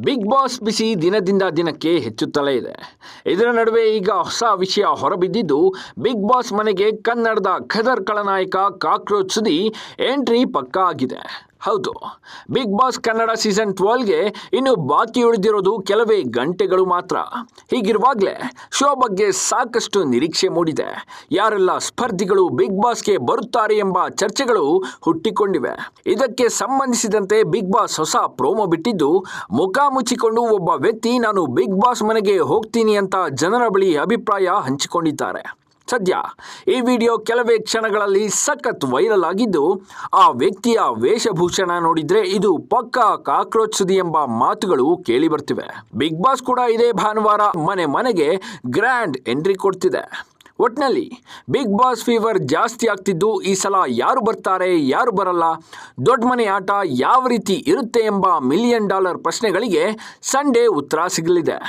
Big boss ಬಿಸಿ ದಿನದಿಂದ ದಿನಕ್ಕೆ ಹೆಚ್ಚುತ್ತಲೇ ಇದೆ. ಇದರ ನಡುವೆ ಈಗ ಹೊಸ ವಿಷಯ ಹೊರಬಿದ್ದಿದ್ದು, ಬಿಗ್ ಬಾಸ್ ಮನೆಗೆ ಕನ್ನಡದ ಖದರ್ ಖಳನಾಯಕ ಕಾಕ್ರೋಚ್ ಸುದಿ ಎಂಟ್ರಿ ಪಕ್ಕಾ ಆಗಿದೆ. ಹೌದು, ಬಿಗ್ ಬಾಸ್ ಕನ್ನಡ ಸೀಸನ್ 12ಗೆ ಇನ್ನು ಬಾಕಿ ಉಳಿದಿರೋದು ಕೆಲವೇ ಗಂಟೆಗಳು ಮಾತ್ರ. ಹೀಗಿರುವಾಗಲೇ ಶೋ ಬಗ್ಗೆ ಸಾಕಷ್ಟು ನಿರೀಕ್ಷೆ ಮೂಡಿದೆ. ಯಾರೆಲ್ಲ ಸ್ಪರ್ಧಿಗಳು ಬಿಗ್ ಬಾಸ್ಗೆ ಬರುತ್ತಾರೆ ಎಂಬ ಚರ್ಚೆಗಳು ಹುಟ್ಟಿಕೊಂಡಿವೆ. ಇದಕ್ಕೆ ಸಂಬಂಧಿಸಿದಂತೆ ಬಿಗ್ ಬಾಸ್ ಹೊಸ ಪ್ರೋಮೋ ಬಿಟ್ಟಿದ್ದು, ಮುಖ ಮುಚ್ಚಿಕೊಂಡು ಒಬ್ಬ ವ್ಯಕ್ತಿ ನಾನು ಬಿಗ್ ಬಾಸ್ ಮನೆಗೆ ಹೋಗ್ತೀನಿ ಅಂತ ಜನರ ಬಳಿ ಅಭಿಪ್ರಾಯ ಹಂಚಿಕೊಂಡಿದ್ದಾರೆ. ಸದ್ಯ ಈ ವಿಡಿಯೋ ಕೆಲವೇ ಕ್ಷಣಗಳಲ್ಲಿ ಸಖತ್ ವೈರಲ್ ಆಗಿದ್ದು, ಆ ವ್ಯಕ್ತಿಯ ವೇಷಭೂಷಣ ನೋಡಿದ್ರೆ ಇದು ಪಕ್ಕಾ ಕಾಕ್ರೋಚ್ ಸುದಿ ಎಂಬ ಮಾತುಗಳು ಕೇಳಿ ಬರ್ತಿವೆ. ಬಿಗ್ ಬಾಸ್ ಕೂಡ ಇದೇ ಭಾನುವಾರ ಮನೆಗೆ ಗ್ರ್ಯಾಂಡ್ ಎಂಟ್ರಿ ಕೊಡ್ತಿದೆ. ಒಟ್ನಲ್ಲಿ ಬಿಗ್ ಬಾಸ್ ಫೀವರ್ ಜಾಸ್ತಿ ಆಗ್ತಿದ್ದು, ಈ ಸಲ ಯಾರು ಬರ್ತಾರೆ ಯಾರು ಬರಲ್ಲ, ದೊಡ್ಡ ಮನೆ ಆಟ ಯಾವ ರೀತಿ ಇರುತ್ತೆ ಎಂಬ $1 ಮಿಲಿಯನ್ ಪ್ರಶ್ನೆಗಳಿಗೆ ಸಂಡೇ ಉತ್ತರ ಸಿಗಲಿದೆ.